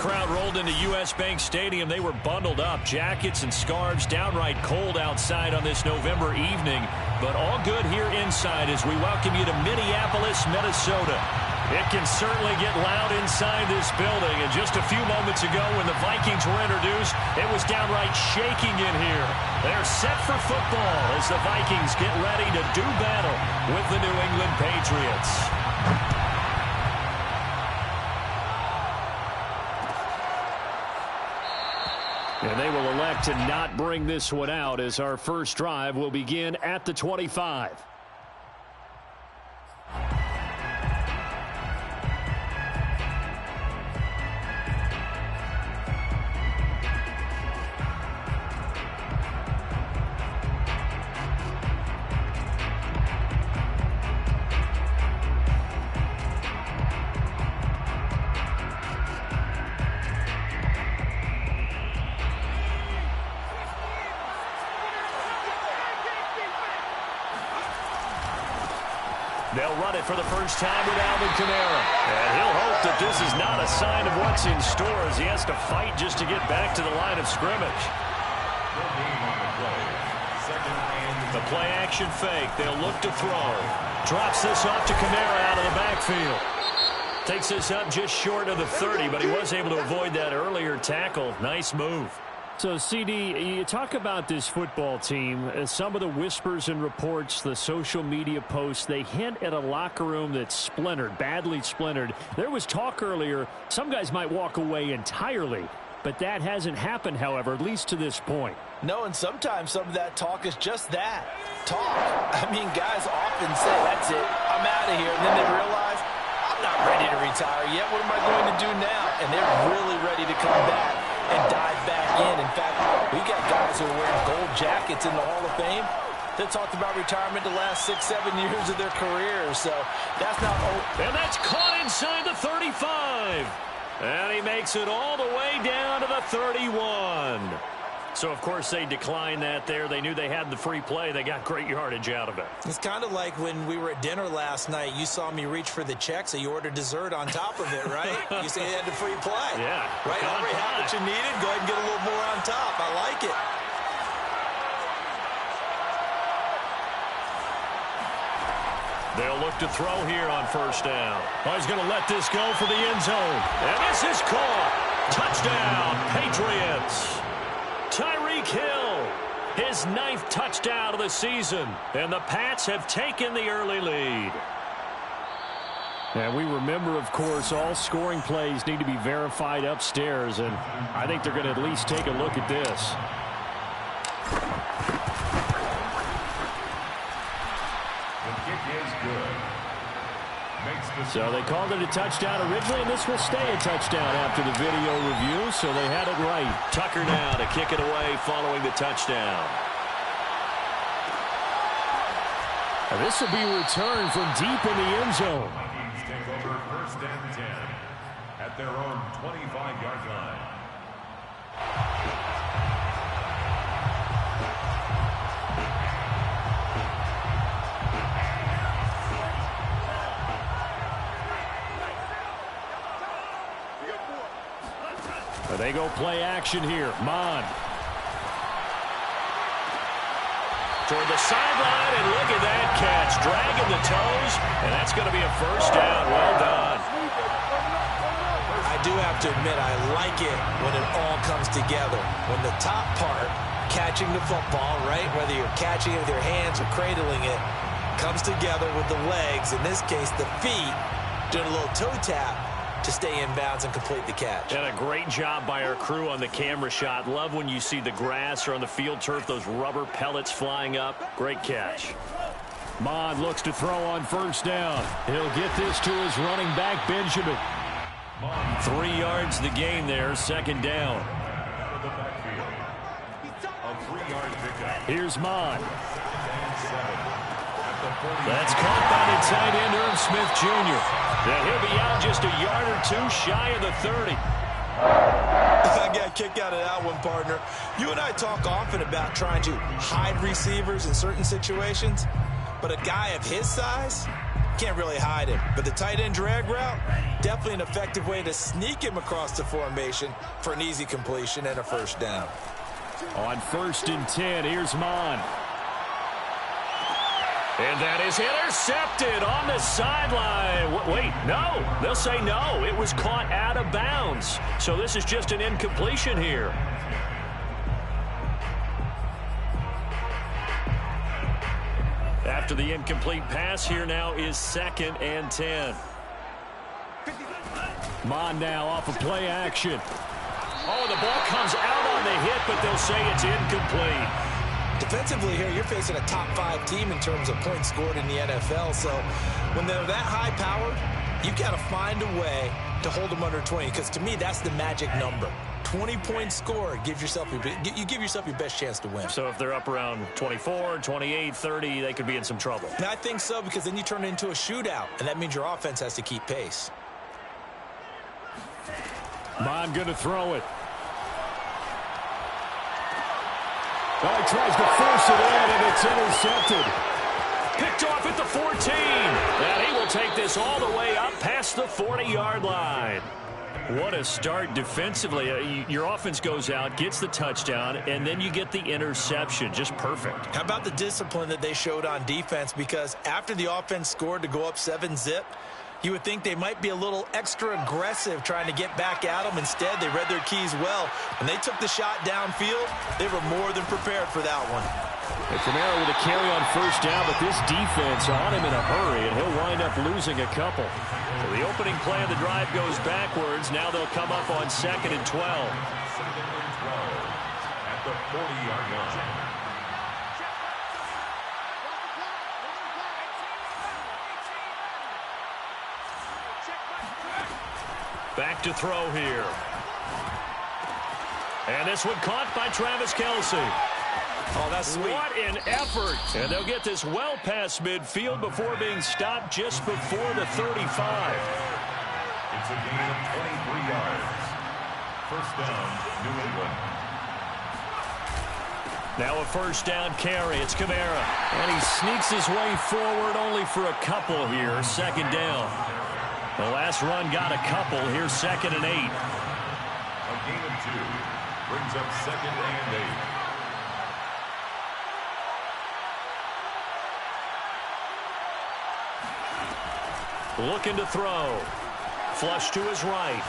crowd rolled into U.S. Bank Stadium. They were bundled up, jackets and scarves, downright cold outside on this November evening. But all good here inside as we welcome you to Minneapolis, Minnesota. It can certainly get loud inside this building. And just a few moments ago when the Vikings were introduced, it was downright shaking in here. They're set for football as the Vikings get ready to do battle with the New England Patriots. And they will elect to not bring this one out as our first drive will begin at the 25. They'll run it for the first time with Alvin Kamara. And he'll hope that this is not a sign of what's in store as he has to fight just to get back to the line of scrimmage. The play action fake. They'll look to throw. Drops this off to Kamara out of the backfield. Takes this up just short of the 30, but he was able to avoid that earlier tackle. Nice move. So, CD, you talk about this football team, some of the whispers and reports, the social media posts, they hint at a locker room that's splintered, badly splintered. There was talk earlier, some guys might walk away entirely, but that hasn't happened, however, at least to this point. No, and sometimes some of that talk is just that, talk. I mean, guys often say, that's it, I'm out of here, and then they realize, I'm not ready to retire yet, what am I going to do now? And they're really ready to come back and dive back in. In fact, we got guys who are wearing gold jackets in the Hall of Fame that talked about retirement the last 6-7 years of their careers. So that's not open. And that's caught inside the 35. And he makes it all the way down to the 31. So, of course, they declined that there. They knew they had the free play. They got great yardage out of it. It's kind of like when we were at dinner last night. You saw me reach for the check, so you ordered dessert on top of it, right? You said you had the free play. Yeah. Right, Henry, had what you needed. Go ahead and get a little more on top. I like it. They'll look to throw here on first down. Oh, he's going to let this go for the end zone. And this is caught. Touchdown, Patriots. Tyreek Hill, his 9th touchdown of the season. And the Pats have taken the early lead. And we remember, of course, all scoring plays need to be verified upstairs. And I think they're going to at least take a look at this. So they called it a touchdown originally, and this will stay a touchdown after the video review, so they had it right. Tucker now to kick it away following the touchdown. And this will be returned from deep in the end zone. Vikings take over first and 10 at their own 25-yard line. They go play action here. Mon. Toward the sideline, and look at that catch. Dragging the toes, and that's going to be a first down. Well done. I do have to admit, I like it when it all comes together. When the top part, catching the football, right, whether you're catching it with your hands or cradling it, comes together with the legs, in this case the feet, doing a little toe tap to stay in bounds and complete the catch. And a great job by our crew on the camera shot. Love when you see the grass or on the field turf, those rubber pellets flying up. Great catch. Mon looks to throw on first down. He'll get this to his running back, Benjamin. 3 yards the gain there, second down. Here's Mon. That's caught by the tight end, Irv Smith Jr. Now he'll be out just a yard or two shy of the 30. I got a kick out of that one, partner. You and I talk often about trying to hide receivers in certain situations, but a guy of his size, can't really hide him. But the tight end drag route, definitely an effective way to sneak him across the formation for an easy completion and a first down. On 1st and 10, here's Mon. And that is intercepted on the sideline. Wait, no. They'll say no. It was caught out of bounds. So this is just an incompletion here. After the incomplete pass, here now is 2nd and 10. Mon now off of play action. Oh, the ball comes out on the hit, but they'll say it's incomplete. Defensively here, you're facing a top 5 team in terms of points scored in the NFL. So when they're that high-powered, you've got to find a way to hold them under 20. Because to me, that's the magic number. 20 points scored, you give yourself your best chance to win. So if they're up around 24, 28, 30, they could be in some trouble. And I think so, because then you turn it into a shootout, and that means your offense has to keep pace. Mon going to throw it. Well, he tries to force it in, and it's intercepted. Picked off at the 14. And he will take this all the way up past the 40-yard line. What a start defensively. Your offense goes out, gets the touchdown, and then you get the interception. Just perfect. How about the discipline that they showed on defense? Because after the offense scored to go up 7-zip, you would think they might be a little extra aggressive trying to get back at them. Instead, they read their keys well. When they took the shot downfield, they were more than prepared for that one. And Kamara with a carry on 1st down, but this defense on him in a hurry, and he'll wind up losing a couple. So the opening play of the drive goes backwards. Now they'll come up on 2nd and 12. 2nd and 12 at the 40-yard line. Back to throw here. And this one caught by Travis Kelce. Oh, that's sweet. What an effort. And they'll get this well past midfield before being stopped just before the 35. It's a gain of 23 yards. First down, New England. Now a 1st down carry. It's Kamara. And he sneaks his way forward only for a couple here. 2nd down. The last run got a couple. Here's 2nd and 8. A gain of 2 brings up 2nd and 8. Looking to throw. Flush to his right.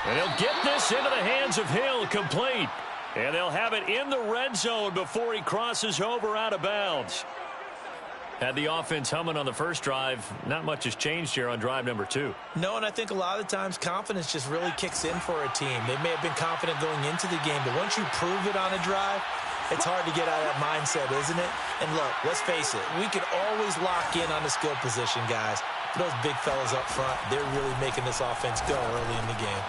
And he'll get this into the hands of Hill, complete. And they'll have it in the red zone before he crosses over out of bounds. Had the offense humming on the first drive. Not much has changed here on drive number 2. No, and I think a lot of the times confidence just really kicks in for a team. They may have been confident going into the game, but once you prove it on a drive, it's hard to get out of that mindset, isn't it? And look, let's face it, we can always lock in on the skill position, guys. For those big fellas up front, they're really making this offense go early in the game.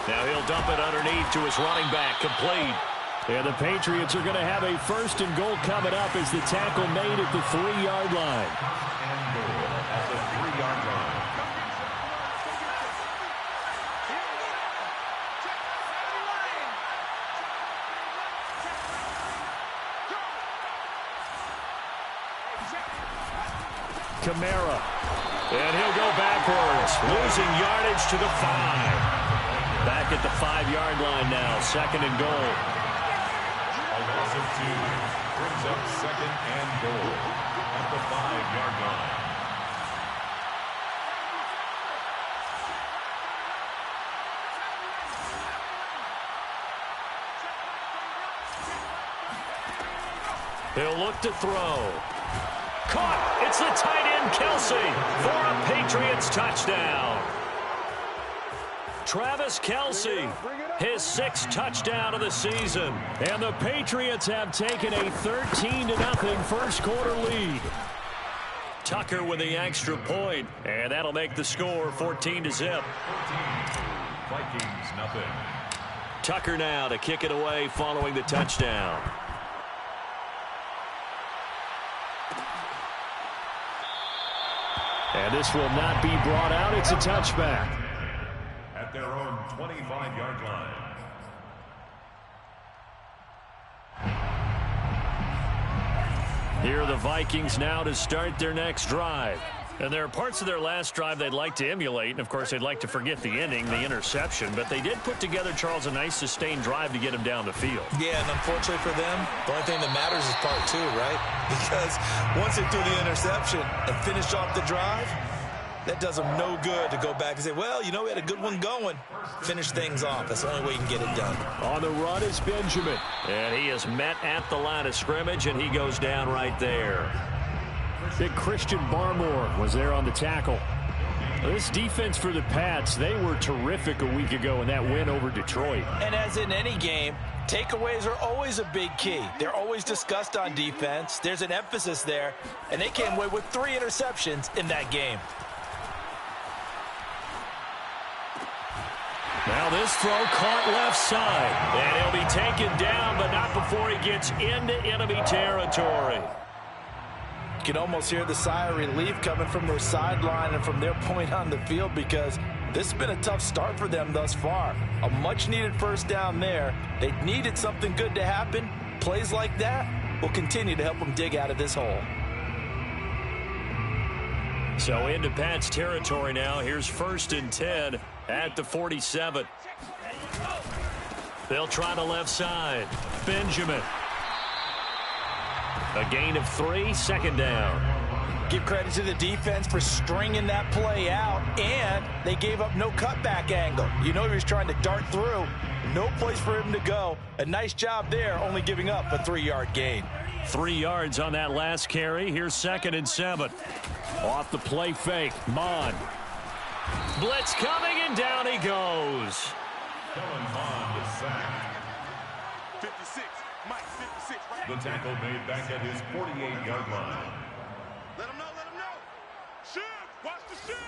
Now he'll dump it underneath to his running back, complete. And the Patriots are going to have a 1st and goal coming up as the tackle made at the 3-yard line. And goal at the 3-yard line. Kamara. And he'll go backwards, losing yardage to the 5. Back at the 5-yard line now, 2nd and goal. A loss of 2 brings up 2nd and goal at the 5-yard line. He'll look to throw. Caught! It's the tight end, Kelce, for a Patriots touchdown. Travis Kelce, his 6th touchdown of the season. And the Patriots have taken a 13-0 first quarter lead. Tucker with the extra point, and that'll make the score 14-0. Vikings, nothing. Tucker now to kick it away following the touchdown. And this will not be brought out. It's a touchback. At their own 25-yard line. Here are the Vikings now to start their next drive. And there are parts of their last drive they'd like to emulate. And, of course, they'd like to forget the ending, the interception. But they did put together, Charles, a nice sustained drive to get him down the field. Yeah, and unfortunately for them, the only thing that matters is part two, right? Because once they threw the interception and finished off the drive, that does them no good to go back and say, well, you know, we had a good one going. Finish things off. That's the only way you can get it done. On the run is Benjamin. And he is met at the line of scrimmage, and he goes down right there. Big Christian Barmore was there on the tackle. This defense for the Pats, they were terrific a week ago in that win over Detroit. And as in any game, takeaways are always a big key. They're always discussed on defense. There's an emphasis there, and they came away with 3 interceptions in that game. Now this throw caught left side. And he'll be taken down, but not before he gets into enemy territory. You can almost hear the sigh of relief coming from their sideline and from their point on the field, because this has been a tough start for them thus far. A much-needed first down there. They needed something good to happen. Plays like that will continue to help them dig out of this hole. So into Pat's territory now. Here's 1st and 10 at the 47. They'll try the left side. Benjamin. A gain of 3, 2nd down. Give credit to the defense for stringing that play out, and they gave up no cutback angle. You know he was trying to dart through. No place for him to go. A nice job there, only giving up a 3-yard gain. 3 yards on that last carry. Here's 2nd and 7. Off the play fake, Mon. Blitz coming, and down he goes. Kellen Mond is sacked. 56, Mike, 56. Right. The tackle made back at his 48-yard line. Let him know, let him know. Shift, watch the shift.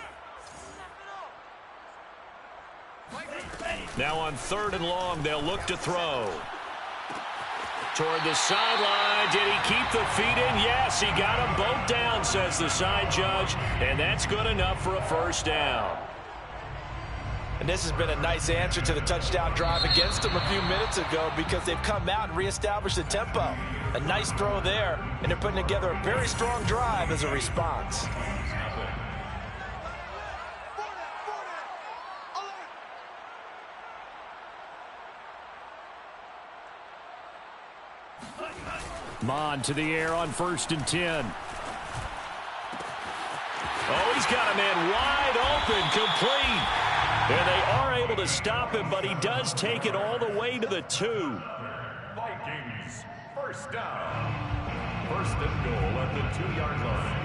Now on 3rd and long, they'll look to throw. Toward the sideline. Did he keep the feet in? Yes, he got them both down, says the side judge. And that's good enough for a 1st down. And this has been a nice answer to the touchdown drive against them a few minutes ago, because they've come out and reestablished the tempo. A nice throw there, and they're putting together a very strong drive as a response. Mon to the air on 1st and 10. Oh, he's got a man wide open, complete. And they are able to stop him, but he does take it all the way to the 2. Vikings, 1st down. 1st and goal at the 2-yard line.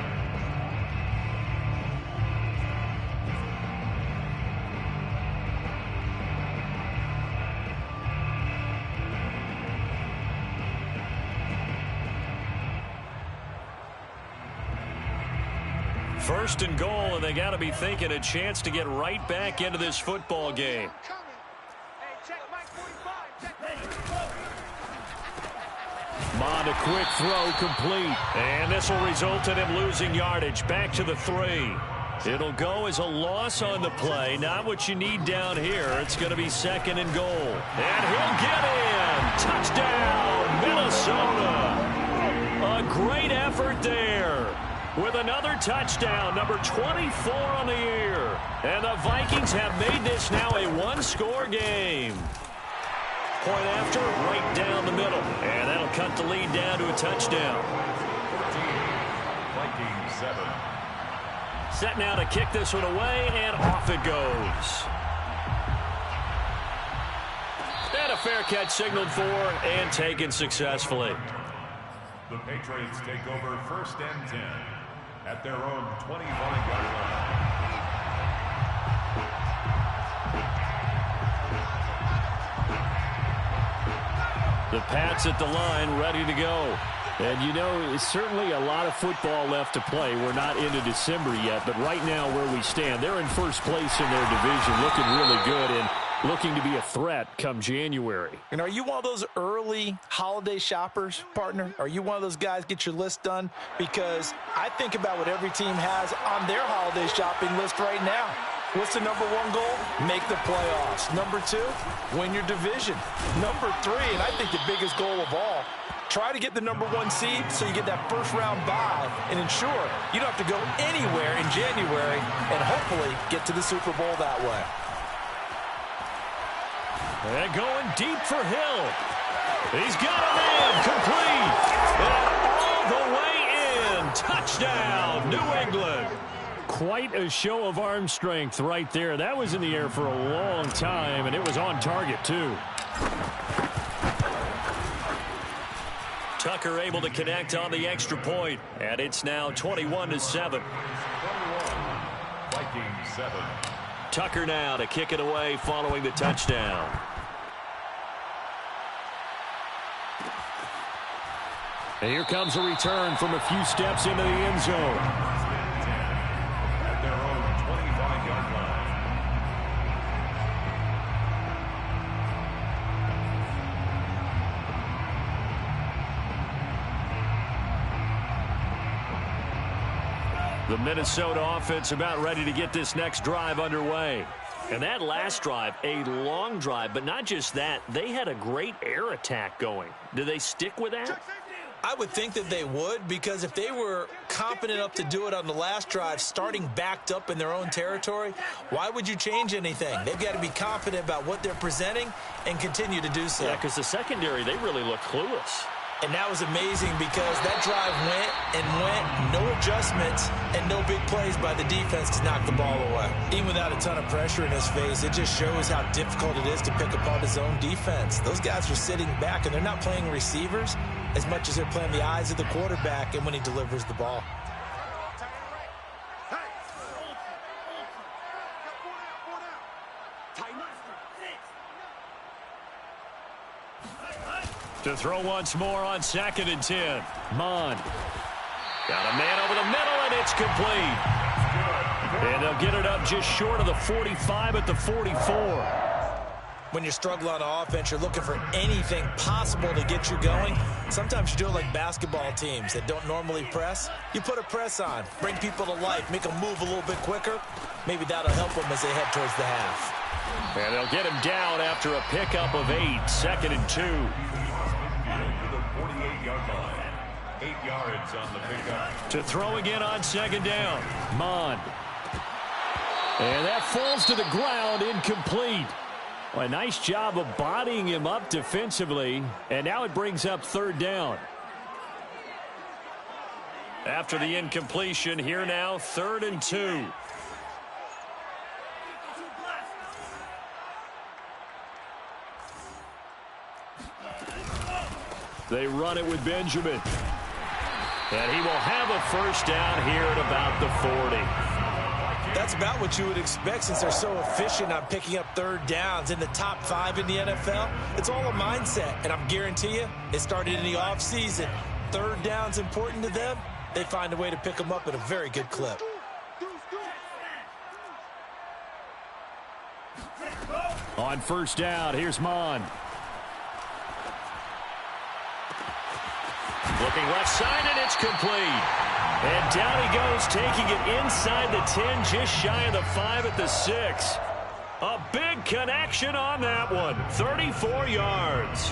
First and goal, and they got to be thinking a chance to get right back into this football game. Mond, a quick throw, complete. And this will result in him losing yardage. Back to the 3. It'll go as a loss on the play. Not what you need down here. It's going to be 2nd and goal. And he'll get in. Touchdown, Minnesota. A great effort there. With another touchdown, number 24 on the year. And the Vikings have made this now a 1-score game. Point after, right down the middle. And that'll cut the lead down to a touchdown. 14, Vikings 7. Set now to kick this one away, and off it goes. And a fair catch signaled for and taken successfully. The Patriots take over 1st and 10 at their own 21-yard line. The Pats at the line, ready to go. And, you know, it's certainly a lot of football left to play. We're not into December yet, but right now where we stand, they're in 1st place in their division, looking really good and looking to be a threat come January. And are you one of those early holiday shoppers, partner? Are you one of those guys get your list done? Because I think about what every team has on their holiday shopping list right now. What's the number 1 goal? Make the playoffs. Number 2, win your division. Number 3, and I think the biggest goal of all, Try to get the #1 seed so you get that first-round bye and ensure you don't have to go anywhere in January and hopefully get to the Super Bowl that way. And going deep for Hill. He's got a man complete. And all the way in. Touchdown, New England. Quite a show of arm strength right there. That was in the air for a long time, and it was on target, too. Tucker able to connect on the extra point, and it's now 21-7. 21, Vikings 7. Tucker now to kick it away following the touchdown. And here comes a return from a few steps into the end zone. At their own 25-yard line. The Minnesota offense about ready to get this next drive underway. And that last drive, a long drive, but not just that, they had a great air attack going. Do they stick with that? I would think that they would, because if they were confident enough to do it on the last drive, starting backed up in their own territory, why would you change anything? They've got to be confident about what they're presenting and continue to do so. Yeah, because the secondary, they really look clueless. And that was amazing because that drive went, no adjustments, and no big plays by the defense to knock the ball away. Even without a ton of pressure in his face, it just shows how difficult it is to pick apart his own defense. Those guys are sitting back, and they're not playing receivers as much as they're playing the eyes of the quarterback and when he delivers the ball. To throw once more on 2nd and 10. Mon. Got a man over the middle, and it's complete. And they'll get it up just short of the 45 at the 44. When you're struggling on offense, you're looking for anything possible to get you going. Sometimes you do it like basketball teams that don't normally press. You put a press on, bring people to life, make them move a little bit quicker. Maybe that'll help them as they head towards the half. And they'll get him down after a pickup of 8, 2nd and 2. To the 48-yard line. 8 yards on the pickup. To throw again on 2nd down. Mon. And that falls to the ground, incomplete. Well, a nice job of bodying him up defensively. And now it brings up 3rd down. After the incompletion, here now, 3rd and 2. They run it with Benjamin. And he will have a first down here at about the 40. That's about what you would expect since they're so efficient on picking up 3rd downs in the top 5 in the NFL. It's all a mindset, and I'm guarantee you it started in the offseason. 3rd down's important to them. They find a way to pick them up at a very good clip. On 1st down, here's Mon. Looking left side, and it's complete. And down he goes, taking it inside the 10, just shy of the 5 at the 6. A big connection on that one. 34 yards.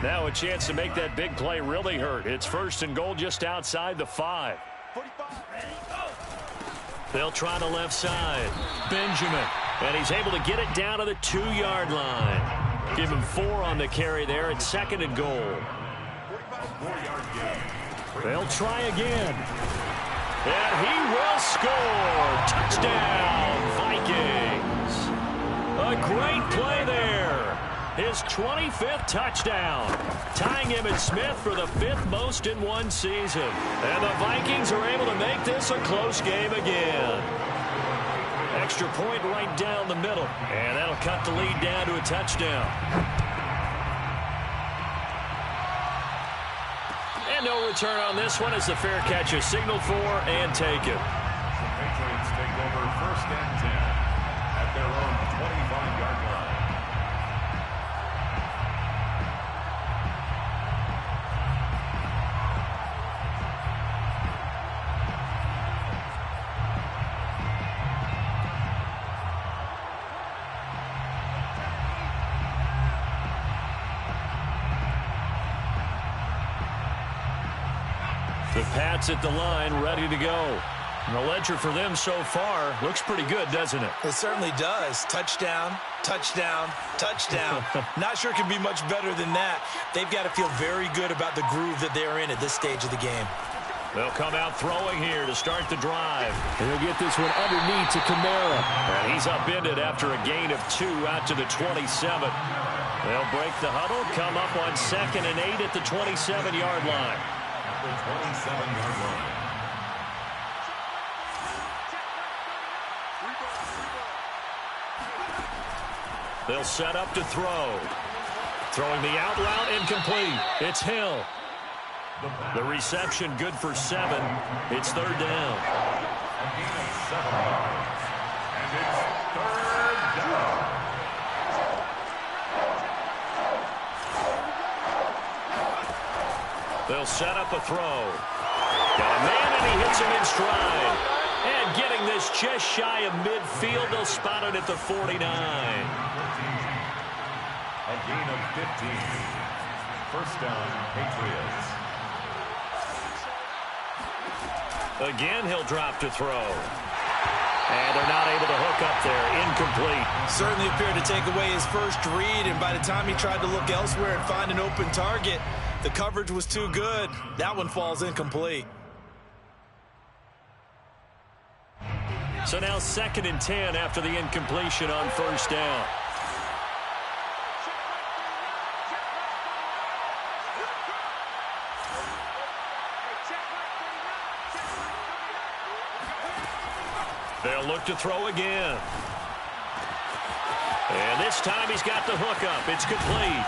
Now a chance to make that big play really hurt. It's 1st and goal just outside the 5. They'll try the left side. Benjamin. And he's able to get it down to the 2-yard line. Give him 4 on the carry there at 2nd and goal. They'll try again. And he will score. Touchdown, Vikings. A great play there. His 25th touchdown. Tying him and Smith for the 5th most in one season. And the Vikings are able to make this a close game again. Extra point right down the middle. And that'll cut the lead down to a touchdown. And no return on this one as the fair catch is signaled for and taken. The Patriots take over 1st and 10 at their own 25-yard line. Pats at the line, ready to go. And the ledger for them so far looks pretty good, doesn't it? It certainly does. Touchdown, touchdown, touchdown. Not sure it can be much better than that. They've got to feel very good about the groove that they're in at this stage of the game. They'll come out throwing here to start the drive. And he'll get this one underneath to Kamara. And he's upended after a gain of 2 out to the 27. They'll break the huddle, come up on 2nd and 8 at the 27-yard line. The 27-yard line. They'll set up to throw. Throwing the out route, incomplete. It's Hill. The reception good for 7. It's 3rd down. A gain of 7 yards. And it's 3rd down. They'll set up a throw. Got a man, and he hits him in stride. And getting this just shy of midfield, they'll spot it at the 49. A gain of 15. 1st down, Patriots. Again, he'll drop to throw. And they're not able to hook up there. Incomplete. Certainly appeared to take away his first read, and by the time he tried to look elsewhere and find an open target, the coverage was too good. That one falls incomplete. So now 2nd and 10 after the incompletion on 1st down. They'll look to throw again. And this time he's got the hook up. It's complete.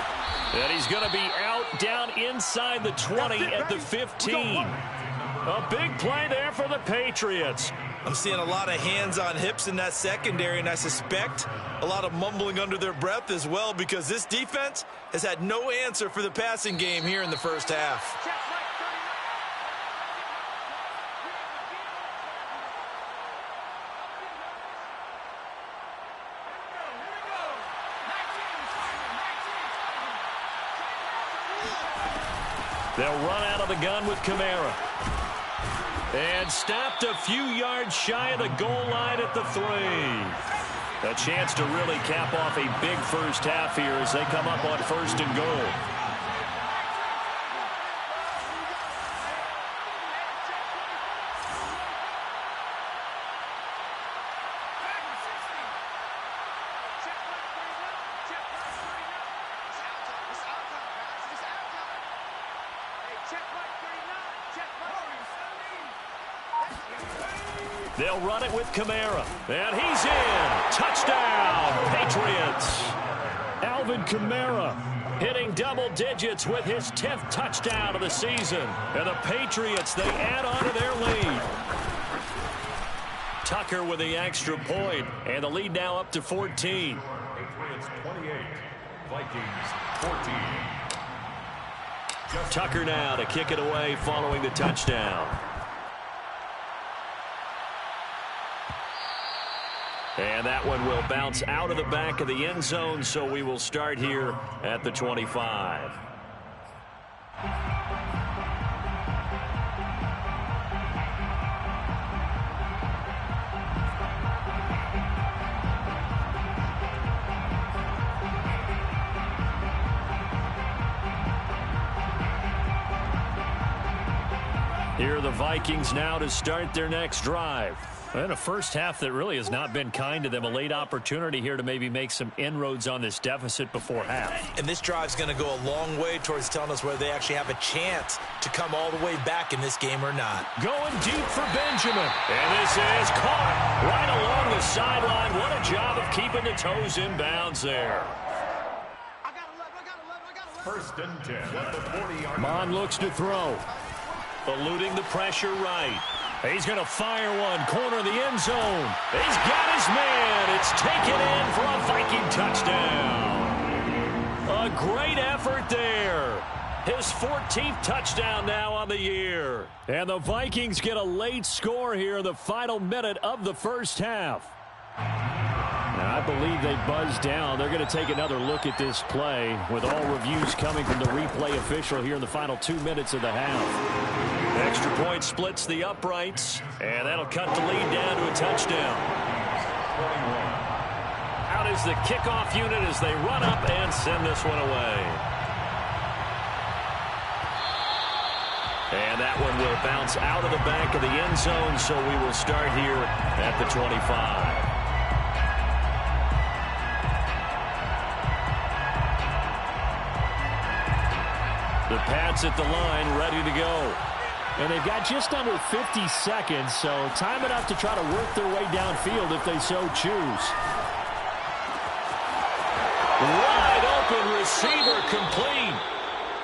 And he's going to be out down inside the 20 at the 15. A big play there for the Patriots. I'm seeing a lot of hands on hips in that secondary, and I suspect a lot of mumbling under their breath as well, because this defense has had no answer for the passing game here in the first half. They'll run out of the gun with Kamara. And stopped a few yards shy of the goal line at the 3. A chance to really cap off a big first half here as they come up on 1st and goal. They'll run it with Kamara. And he's in. Touchdown, Patriots. Alvin Kamara hitting double digits with his 10th touchdown of the season. And the Patriots, they add on to their lead. Tucker with the extra point. And the lead now up to 14. Patriots 28. Vikings 14. Tucker now to kick it away following the touchdown. And that one will bounce out of the back of the end zone, so we will start here at the 25. Here are the Vikings now to start their next drive. And a first half that really has not been kind to them. A late opportunity here to maybe make some inroads on this deficit before half. And this drive's going to go a long way towards telling us whether they actually have a chance to come all the way back in this game or not. Going deep for Benjamin. And this is caught right along the sideline. What a job of keeping the toes in bounds there. 1st and 10 at the 40-yard line. Mon looks to throw. Eluding the pressure right. He's going to fire one. Corner of the end zone. He's got his man. It's taken in for a Viking touchdown. A great effort there. His 14th touchdown now on the year. And the Vikings get a late score here in the final minute of the first half. Now, I believe they buzzed down. They're going to take another look at this play with all reviews coming from the replay official here in the final 2 minutes of the half. extra point splits the uprights, and that'll cut the lead down to a touchdown. Out is the kickoff unit as they run up and send this one away. And that one will bounce out of the back of the end zone, so we will start here at the 25. The Pats at the line, ready to go. And they've got just under 50 seconds, so time enough to try to work their way downfield if they so choose. Wide open receiver complete.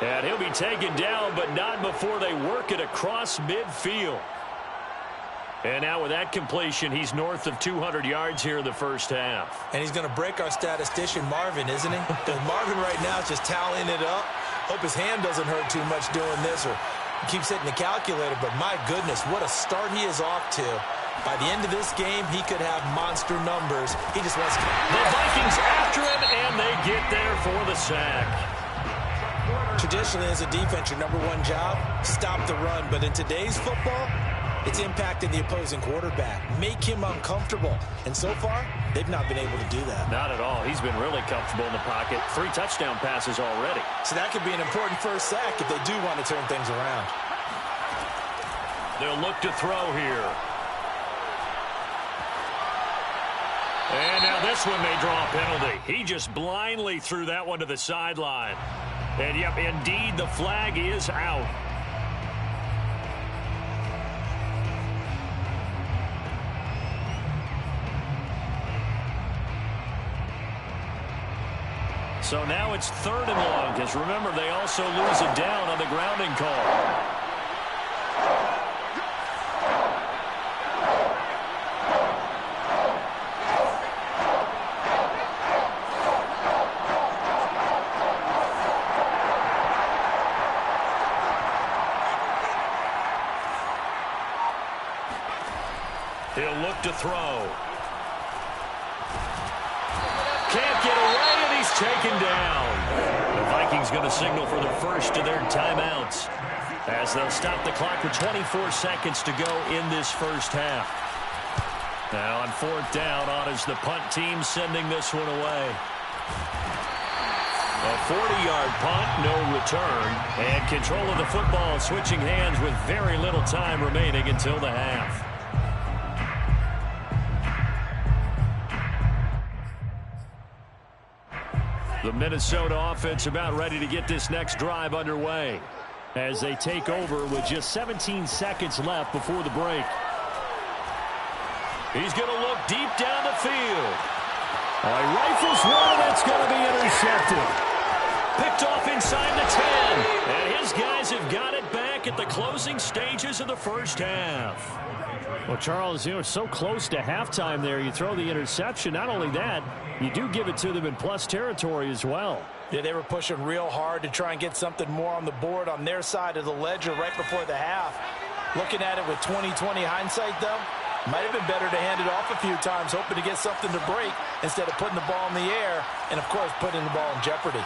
And he'll be taken down, but not before they work it across midfield. And now with that completion, he's north of 200 yards here in the first half. And he's going to break our statistician, Marvin, isn't he? Because Marvin right now is just tallying it up. Hope his hand doesn't hurt too much doing this, or he keeps hitting the calculator. But my goodness, what a start he is off to. By the end of this game, he could have monster numbers. He just wants to... The Vikings after him, and they get there for the sack. Traditionally, as a defense, your number one job, stop the run. But in today's football, it's impacting the opposing quarterback. Make him uncomfortable. And so far, they've not been able to do that. Not at all. He's been really comfortable in the pocket. 3 touchdown passes already. So that could be an important first sack if they do want to turn things around. They'll look to throw here. And now this one may draw a penalty. He just blindly threw that one to the sideline. And, yep, indeed, the flag is out. So now it's 3rd and long, because remember, they also lose it down on the grounding call. He'll look to throw. Can't get away, and he's taken down. The Vikings going to signal for the first of their timeouts as they'll stop the clock with 24 seconds to go in this first half. Now on 4th down, on is the punt team sending this one away. A 40-yard punt, no return, and control of the football switching hands with very little time remaining until the half. The Minnesota offense about ready to get this next drive underway as they take over with just 17 seconds left before the break. He's going to look deep down the field. He rifles one that's going to be intercepted. Picked off inside the 10. And his guys have got it back at the closing stages of the first half. Well, Charles, you know, so close to halftime there. You throw the interception. Not only that, you do give it to them in plus territory as well. Yeah, they were pushing real hard to try and get something more on the board on their side of the ledger right before the half. Looking at it with 20/20 hindsight, though, might have been better to hand it off a few times, hoping to get something to break instead of putting the ball in the air and, of course, putting the ball in jeopardy.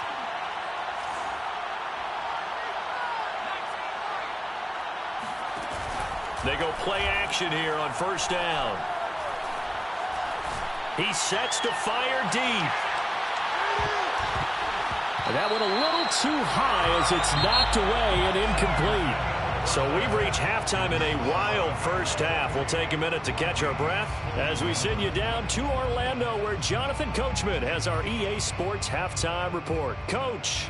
They go play action here on 1st down. He sets to fire deep. And that one a little too high as it's knocked away and incomplete. So we've reached halftime in a wild first half. We'll take a minute to catch our breath as we send you down to Orlando, where Jonathan Coachman has our EA Sports halftime report. Coach.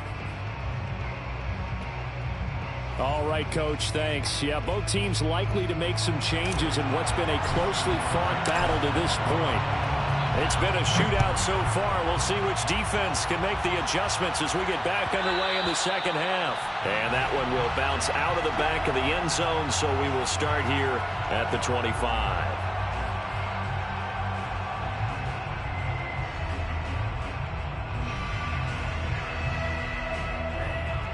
All right, Coach, thanks. Yeah, both teams likely to make some changes in what's been a closely fought battle to this point. It's been a shootout so far. We'll see which defense can make the adjustments as we get back underway in the second half. And that one will bounce out of the back of the end zone, so we will start here at the 25.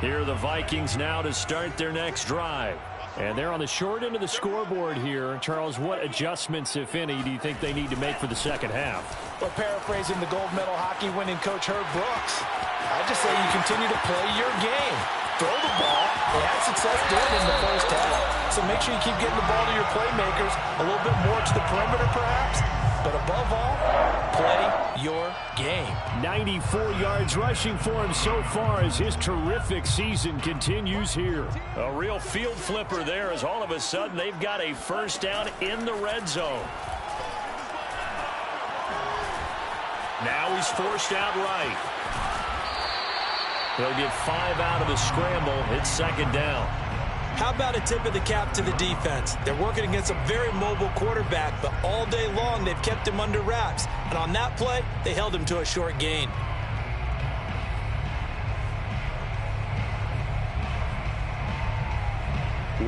Here are the Vikings now to start their next drive. And they're on the short end of the scoreboard here. Charles, what adjustments, if any, do you think they need to make for the second half? Well, paraphrasing the gold medal hockey winning coach Herb Brooks, I just say you continue to play your game. throw the ball. They had success doing it in the first half. So make sure you keep getting the ball to your playmakers, a little bit more to the perimeter perhaps. But above all, play your game. 94 yards rushing for him so far as his terrific season continues here. A real field flipper there as all of a sudden they've got a first down in the red zone. Now he's forced out right. He'll get 5 out of the scramble. It's second down. How about a tip of the cap to the defense? They're working against a very mobile quarterback, but all day long they've kept him under wraps. And on that play, they held him to a short gain.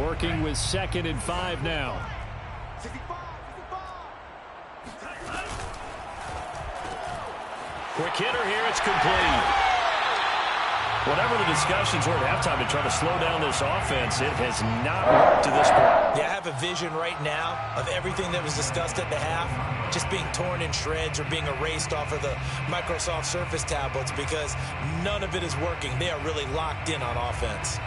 Working with 2nd and 5 now. Quick hitter here. It's complete. Whatever the discussions were at halftime to try to slow down this offense, it has not worked to this point. Yeah, I have a vision right now of everything that was discussed at the half just being torn in shreds or being erased off of the Microsoft Surface tablets because none of it is working. They are really locked in on offense.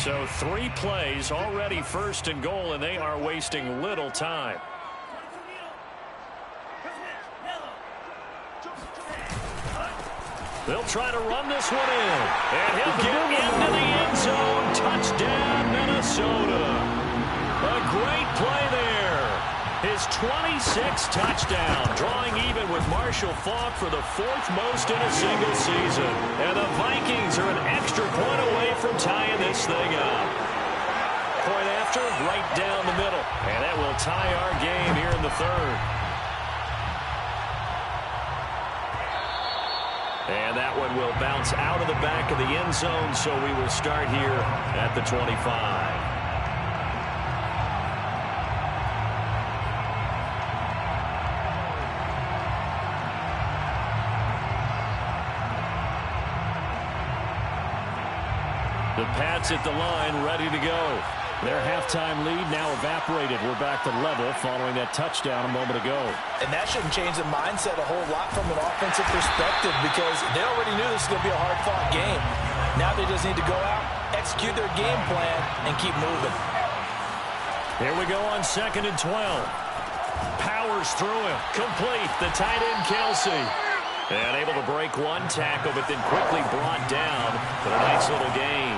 So 3 plays, already 1st and goal, and they are wasting little time. They'll try to run this one in. And he'll get into the end zone. Touchdown, Minnesota. A great play there. His 26th touchdown, drawing even with Marshall Faulk for the 4th most in a single season. And the Vikings are an extra point away from tying this thing up. Point after, right down the middle. And that will tie our game here in the 3rd. And that one will bounce out of the back of the end zone, so we will start here at the 25. The Pats at the line, ready to go. Their halftime lead now evaporated. We're back to level following that touchdown a moment ago. And that shouldn't change the mindset a whole lot from an offensive perspective because they already knew this was going to be a hard-fought game. Now they just need to go out, execute their game plan, and keep moving. Here we go on 2nd and 12. Powers through him. Complete. The tight end, Kelsey. And able to break one tackle, but then quickly brought down for a nice little gain.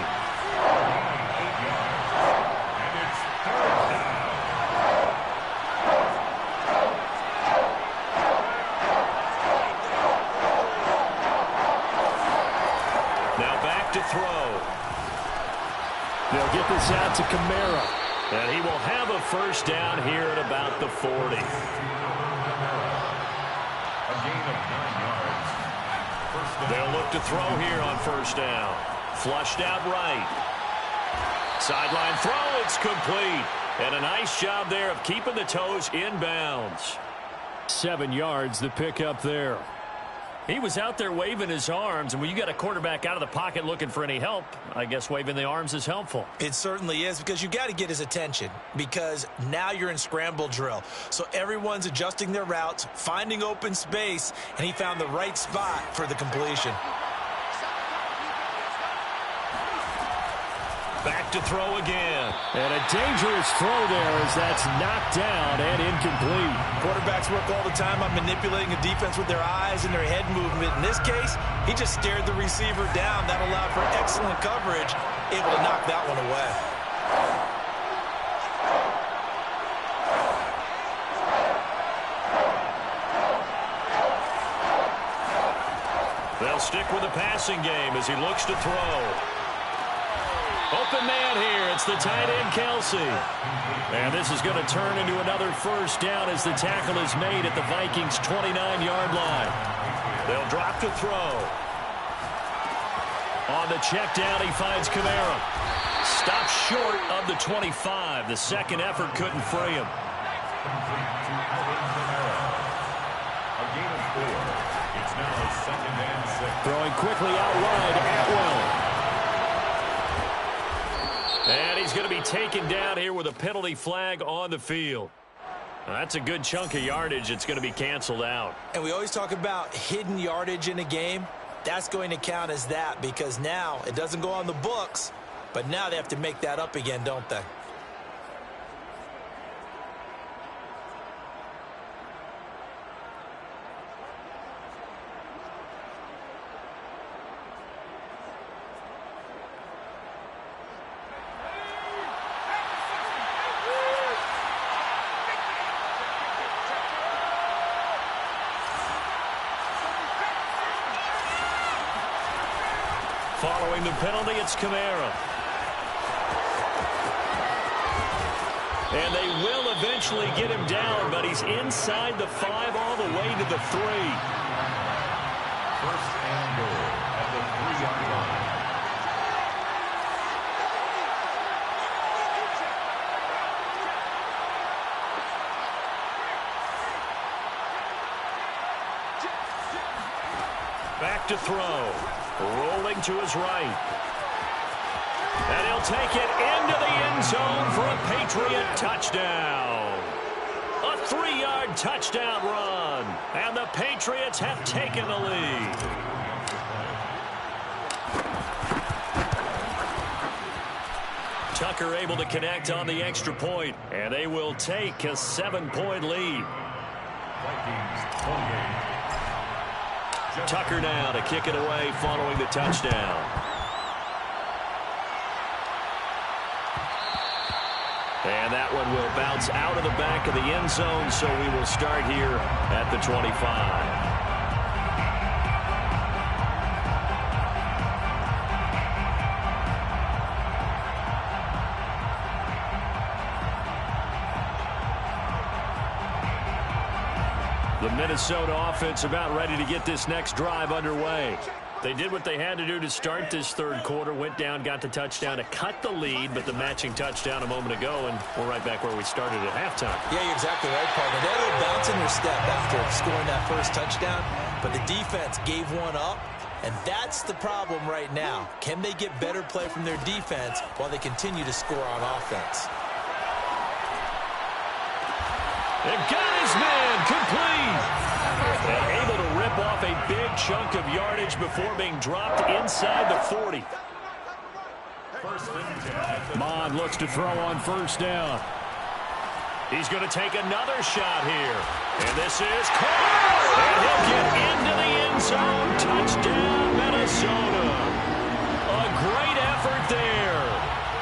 They'll get this out to Kamara. And he will have a first down here at about the 40. A gain of 9 yards. First down. They'll look to throw here on first down. Flushed out right. Sideline throw, it's complete. And a nice job there of keeping the toes in bounds. 7 yards, the pickup there. He was out there waving his arms, and when you got a quarterback out of the pocket looking for any help, I guess waving the arms is helpful. It certainly is because you got to get his attention because now you're in scramble drill. So everyone's adjusting their routes, finding open space, and he found the right spot for the completion. Back to throw again. And a dangerous throw there as that's knocked down and incomplete. Quarterbacks work all the time on manipulating a defense with their eyes and their head movement. In this case, he just stared the receiver down. That allowed for excellent coverage, able to knock that one away. They'll stick with the passing game as he looks to throw. Open man here. It's the tight end, Kelsey. And this is going to turn into another first down as the tackle is made at the Vikings' 29-yard line. They'll drop to throw. On the check down, he finds Kamara. Stopped short of the 25. The second effort couldn't free him. A gain of 4. It's now 2nd and 6. Throwing quickly out wide, Atwell. And he's going to be taken down here with a penalty flag on the field. That's a good chunk of yardage. It's going to be canceled out. And we always talk about hidden yardage in a game. That's going to count as that because now it doesn't go on the books, but now they have to make that up again, don't they? Following the penalty, it's Kamara. And they will eventually get him down, but he's inside the 5 all the way to the 3. First and goal at the 3-yard line. Back to throw. Rolling to his right. And he'll take it into the end zone for a Patriot touchdown. A 3-yard touchdown run. And the Patriots have taken the lead. Tucker able to connect on the extra point. And they will take a 7-point lead. Vikings 28. Tucker now to kick it away following the touchdown. And that one will bounce out of the back of the end zone, so we will start here at the 25. The Minnesota offense about ready to get this next drive underway. They did what they had to do to start this third quarter, went down, got the touchdown to cut the lead, but the matching touchdown a moment ago, and we're right back where we started at halftime. Yeah, you're exactly right, partner. They had a little bounce in their step after scoring that first touchdown, but the defense gave one up, and that's the problem right now. Can they get better play from their defense while they continue to score on offense? And got his man complete. And able to rip off a big chunk of yardage before being dropped inside the 40. Mond looks to throw on first down. He's going to take another shot here. And this is caught. And he'll get into the end zone. Touchdown, Minnesota. A great effort there.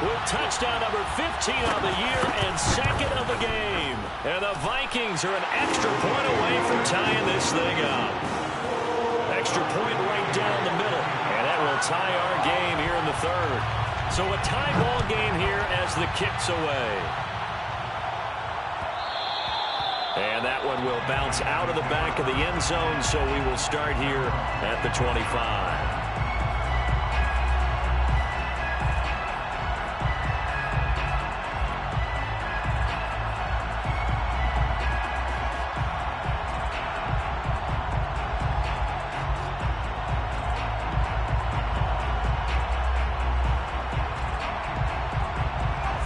With touchdown number 15 on the year and second of the game. And the Vikings are an extra point away from tying this thing up. Extra point right down the middle. And that will tie our game here in the third. So a tie ball game here as the kick's away. And that one will bounce out of the back of the end zone, so we will start here at the 25.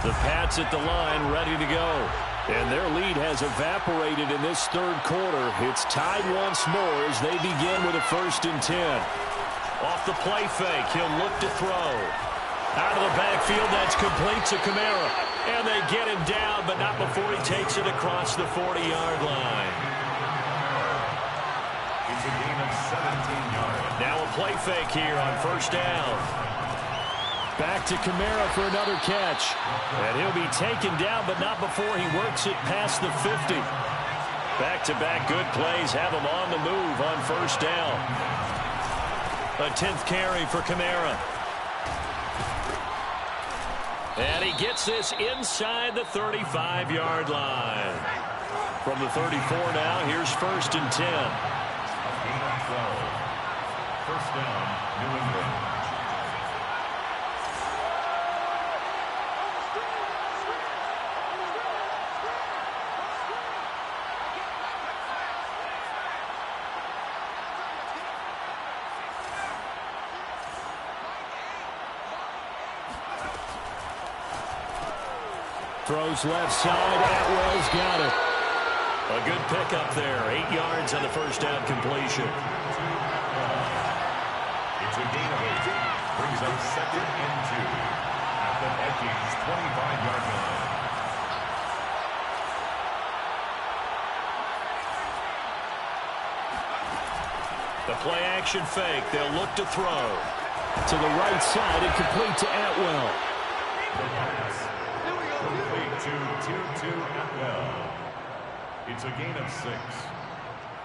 The Pats at the line, ready to go. And their lead has evaporated in this third quarter. It's tied once more as they begin with a 1st and 10. Off the play fake, he'll look to throw. Out of the backfield, that's complete to Kamara. And they get him down, but not before he takes it across the 40-yard line. It's a gain of 17 yards. Now a play fake here on first down. Back to Kamara for another catch. And he'll be taken down, but not before he works it past the 50. Back-to-back good plays have him on the move on first down. A 10th carry for Kamara. And he gets this inside the 35-yard line. From the 34 now, here's 1st and 10. Gain of 12. First down, New England. Throws left side. Atwell's got it. A good pickup there. 8 yards on the first down completion. It's a gain of 8. Brings up 2nd and 2. At the Vikings' 25-yard line. The play action fake. They'll look to throw. To the right side and complete to Atwell. Complete to Tier 2 Atwell. It's a gain of 6.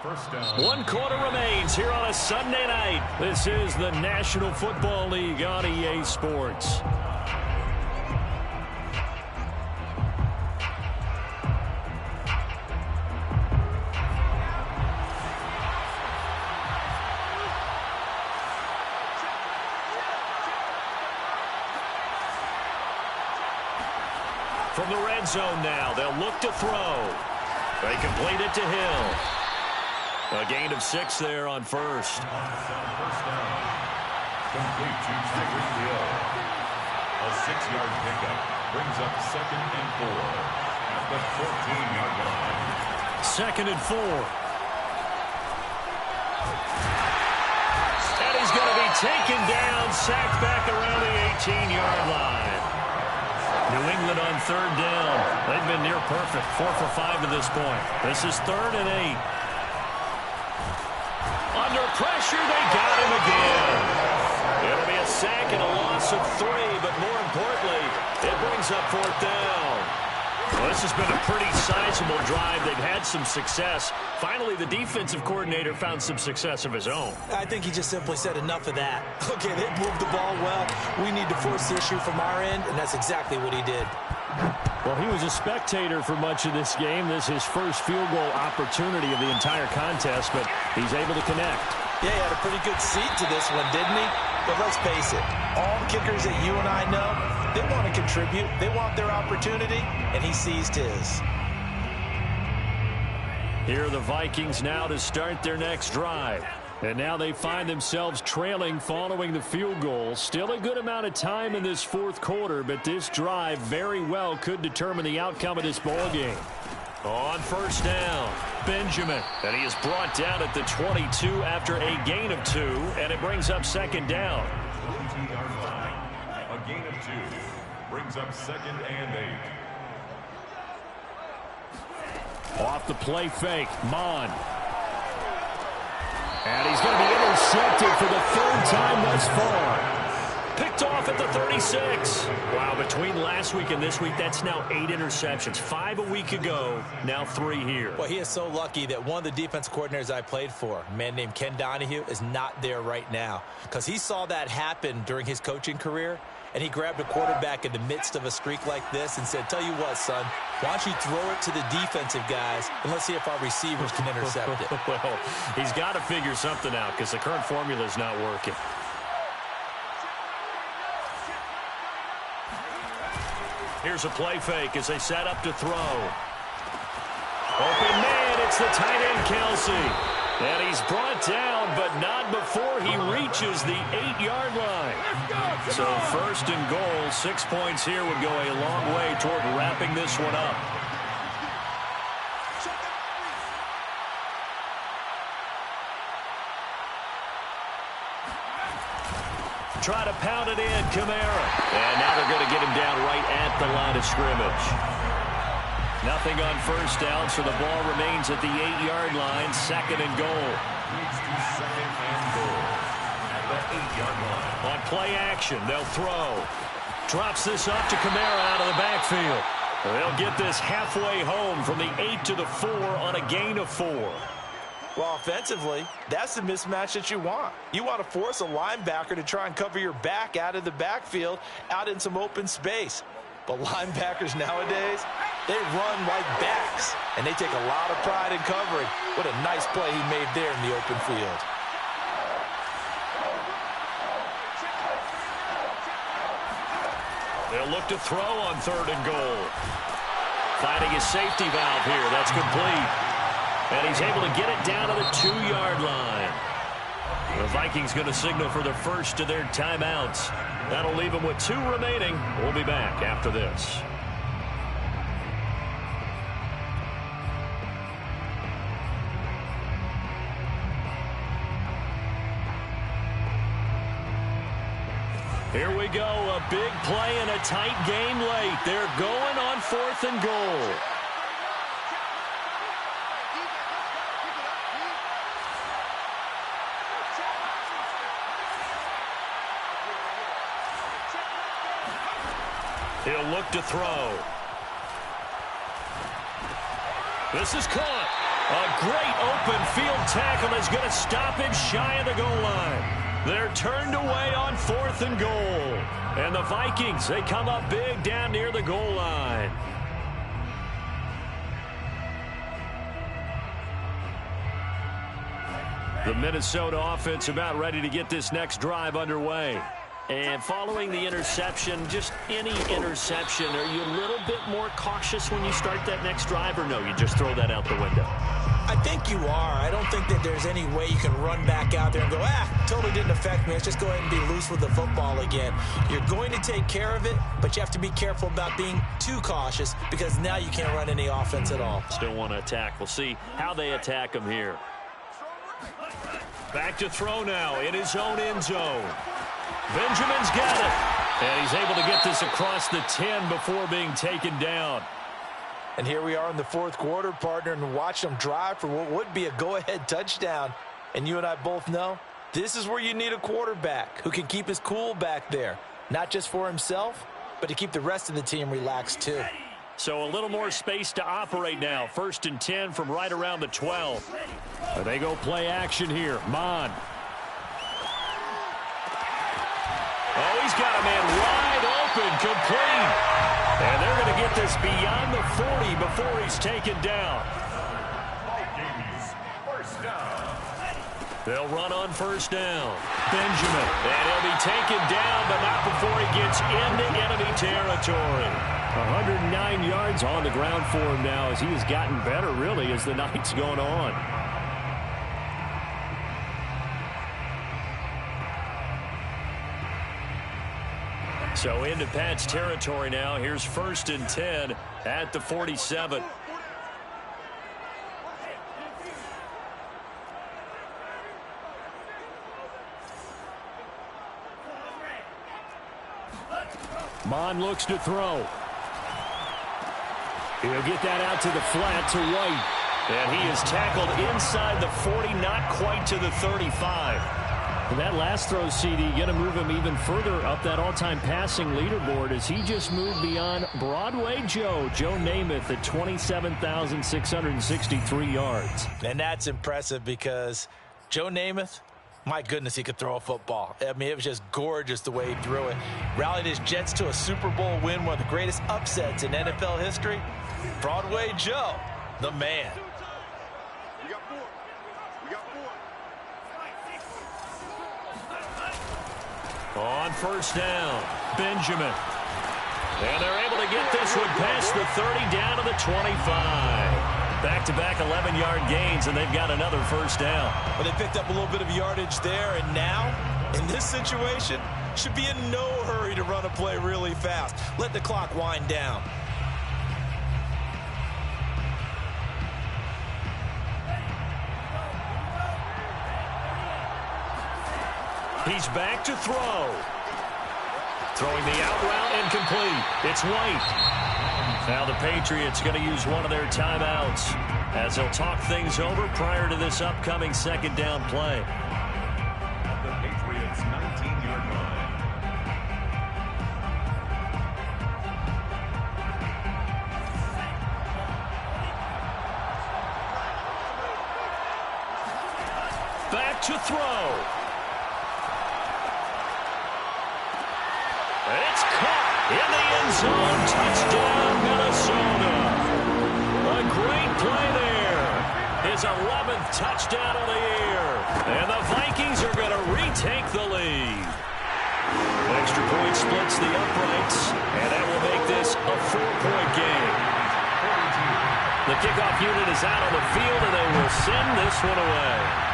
First down. 1 quarter remains here on a Sunday night. This is the National Football League on EA Sports. From the red zone now, they'll look to throw. They complete it to Hill. A gain of 6 there on first. First down. Complete to Tyreek Hill. A 6-yard pickup brings up 2nd and 4 at the 14-yard line. 2nd and 4. And he's going to be taken down, sacked back around the 18-yard line. New England on 3rd down. They've been near perfect. 4 for 5 to this point. This is 3rd and 8. Under pressure, they got him again. It'll be a sack and a loss of 3, but more importantly, it brings up 4th down. Well, this has been a pretty sizable drive. They've had some success. Finally, the defensive coordinator found some success of his own. I think he just simply said enough of that. Okay, they moved the ball well. We need to force the issue from our end, and that's exactly what he did. Well, he was a spectator for much of this game. This is his first field goal opportunity of the entire contest, but he's able to connect. Yeah, he had a pretty good seat to this one, didn't he? But let's face it, all kickers that you and I know, they want to contribute. They want their opportunity, and he seized his. Here are the Vikings now to start their next drive. And now they find themselves trailing following the field goal. Still a good amount of time in this 4th quarter, but this drive very well could determine the outcome of this ball game. On first down, Benjamin. And he is brought down at the 22 after a gain of 2, and it brings up 2nd down. 22-yard line. A gain of 2. Brings up 2nd and 8. Off the play fake, Mon. And he's going to be intercepted for the 3rd time thus far. Picked off at the 36. Wow, between last week and this week, that's now 8 interceptions. 5 a week ago, now 3 here. Well, he is so lucky that one of the defense coordinators I played for, a man named Ken Donahue, is not there right now. Because he saw that happen during his coaching career, and he grabbed a quarterback in the midst of a streak like this and said, tell you what, son, why don't you throw it to the defensive guys, and let's see if our receivers can intercept it. Well, he's got to figure something out because the current formula is not working. Here's a play fake as they set up to throw. Open man, it's the tight end, Kelsey. And he's brought down, but not before he reaches the 8-yard line. So 1st and goal, 6 points here would go a long way toward wrapping this one up. Try to pound it in, Kamara. And now they're going to get him down right at the line of scrimmage. Nothing on first down, so the ball remains at the 8-yard line, 2nd and goal. Leads to 2nd and goal at the 8-yard line. On play action, they'll throw. Drops this off to Kamara out of the backfield. They'll get this halfway home from the 8 to the 4 on a gain of 4. Well, offensively, that's the mismatch that you want. You want to force a linebacker to try and cover your back out of the backfield, out in some open space. But linebackers nowadays, they run like backs, and they take a lot of pride in covering. What a nice play he made there in the open field. They'll look to throw on 3rd and goal. Finding his safety valve here. That's complete. And he's able to get it down to the 2-yard line. The Vikings going to signal for the first of their timeouts. That'll leave them with 2 remaining. We'll be back after this. go. A big play in a tight game late. They're going on 4th and goal. He'll look to throw. This is caught. A great open field tackle is going to stop him shy of the goal line. They're turned away on 4th and goal. And the Vikings, they come up big down near the goal line. The Minnesota offense about ready to get this next drive underway. And following the interception, just any interception, are you a little bit more cautious when you start that next drive, or no, you just throw that out the window? I think you are. I don't think that there's any way you can run back out there and go, totally didn't affect me. Let's just go ahead and be loose with the football again. You're going to take care of it, but you have to be careful about being too cautious because now you can't run any offense at all. Still want to attack. We'll see how they attack him here. Back to throw now in his own end zone. Benjamin's got it. And he's able to get this across the 10 before being taken down. And here we are in the 4th quarter, partner, and watch them drive for what would be a go-ahead touchdown. And you and I both know this is where you need a quarterback who can keep his cool back there, not just for himself, but to keep the rest of the team relaxed too. So a little more space to operate now. 1st and 10 from right around the 12. They go play action here. Mon. Oh, he's got a man wide open, complete. And they're going to get this beyond the 40 before he's taken down. First down. They'll run on 1st down. Benjamin. And he'll be taken down, but not before he gets into enemy territory. 109 yards on the ground for him now as he has gotten better, really, as the night's going on. So into Pat's territory now. Here's 1st and 10 at the 47. Mon looks to throw. He'll get that out to the flat to White. And he is tackled inside the 40, not quite to the 35. And that last throw, CD, going to move him even further up that all-time passing leaderboard as he just moved beyond Broadway Joe Namath at 27,663 yards. And that's impressive because Joe Namath, my goodness, he could throw a football. I mean, it was just gorgeous the way he threw it. Rallied his Jets to a Super Bowl win, one of the greatest upsets in NFL history. Broadway Joe, the man. On 1st down, Benjamin. And they're able to get this one past the 30 down to the 25. Back-to-back 11-yard gains, and they've got another 1st down. Well, they picked up a little bit of yardage there, and now, in this situation, should be in no hurry to run a play really fast. Let the clock wind down. He's back to throw. Throwing the out route incomplete. It's White. Now the Patriots going to use one of their timeouts as they'll talk things over prior to this upcoming 2nd down play. At the Patriots' 19-yard line. Back to throw. It's caught in the end zone. Touchdown, Minnesota. A great play there. His 11th touchdown of the year. And the Vikings are going to retake the lead. Extra point splits the uprights, and that will make this a 4-point game. The kickoff unit is out on the field, and they will send this one away.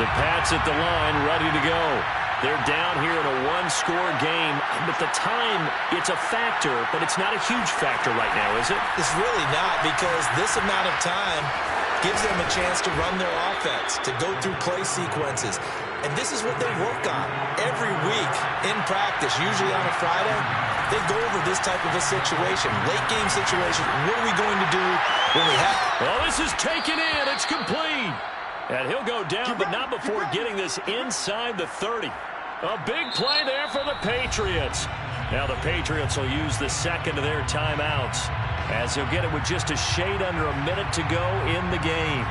The Pats at the line, ready to go. They're down here in a one-score game. But the time, it's a factor, but it's not a huge factor right now, is it? It's really not, because this amount of time gives them a chance to run their offense, to go through play sequences. And this is what they work on every week in practice, usually on a Friday. They go over this type of a situation, late-game situation. What are we going to do when we have... Well, this is taken in. It's complete. And he'll go down, but not before getting this inside the 30. A big play there for the Patriots. Now the Patriots will use the second of their timeouts, as he'll get it with just a shade under a minute to go in the game.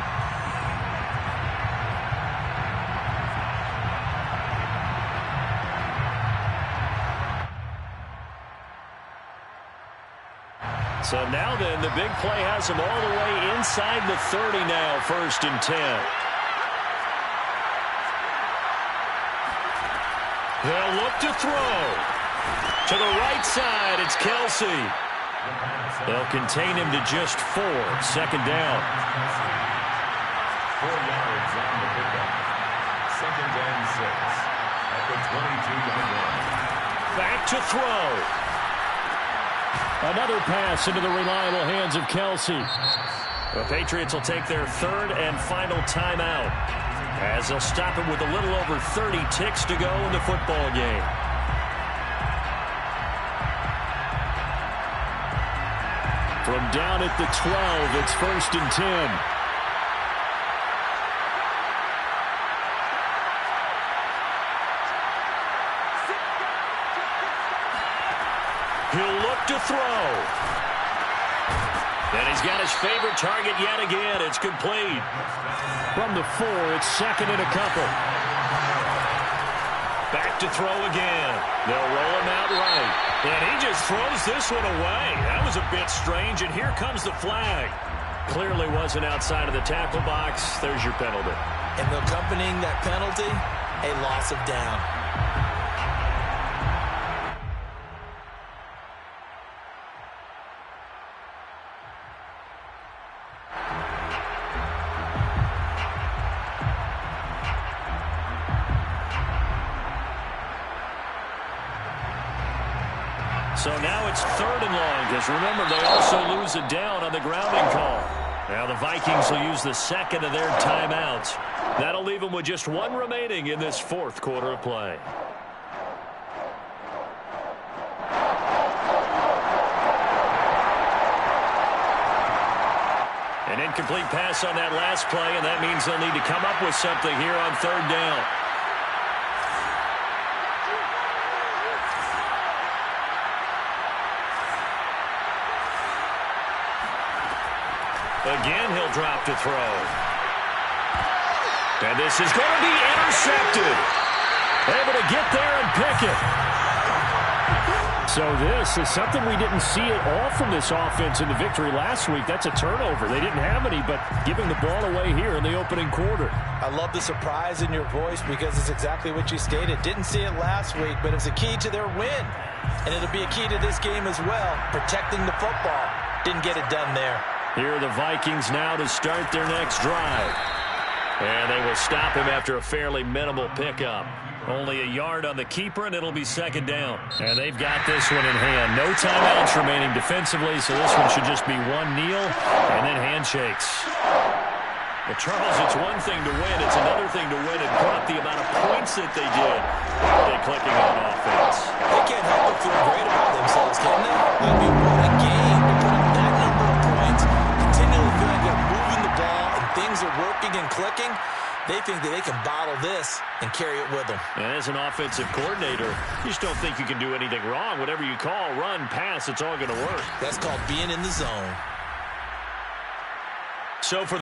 So now then, the big play has him all the way inside the 30 now, 1st and 10. They'll look to throw. To the right side, it's Kelsey. They'll contain him to just 4. 2nd down. 4 yards on the pickup. 2nd and 6 at the 22-yard line. Back to throw. Another pass into the reliable hands of Kelsey. The Patriots will take their 3rd and final timeout, as they'll stop it with a little over 30 ticks to go in the football game. From down at the 12, it's 1st and 10. He'll look to throw. And he's got his favorite target yet again. It's complete. From the 4, it's 2nd and a couple. Back to throw again. They'll roll him out right. And he just throws this one away. That was a bit strange, and here comes the flag. Clearly wasn't outside of the tackle box. There's your penalty. And accompanying that penalty, a loss of down. So now it's 3rd and long, because remember, they also lose a down on the grounding call. Now the Vikings will use the 2nd of their timeouts. That'll leave them with just 1 remaining in this 4th quarter of play. An incomplete pass on that last play, and that means they'll need to come up with something here on 3rd down. Again, he'll drop to throw. And this is going to be intercepted. Able to get there and pick it. So this is something we didn't see at all from this offense in the victory last week. That's a turnover. They didn't have any, but giving the ball away here in the opening quarter. I love the surprise in your voice, because it's exactly what you stated. Didn't see it last week, but it's a key to their win. And it'll be a key to this game as well, protecting the football. Didn't get it done there. Here are the Vikings now to start their next drive. And they will stop him after a fairly minimal pickup. Only a yard on the keeper, and it'll be 2nd down. And they've got this one in hand. No timeouts remaining defensively, so this one should just be 1 kneel and then handshakes. But Charles, it's one thing to win. It's another thing to win and put up the amount of points that they did. They're clicking on offense. They can't help but feel great about themselves, can they? I mean, what a game to put up that number of points. Continually feel like they're moving the ball and things are working and clicking. They think that they can bottle this and carry it with them. And as an offensive coordinator, you just don't think you can do anything wrong. Whatever you call, run, pass, it's all going to work. That's called being in the zone. So for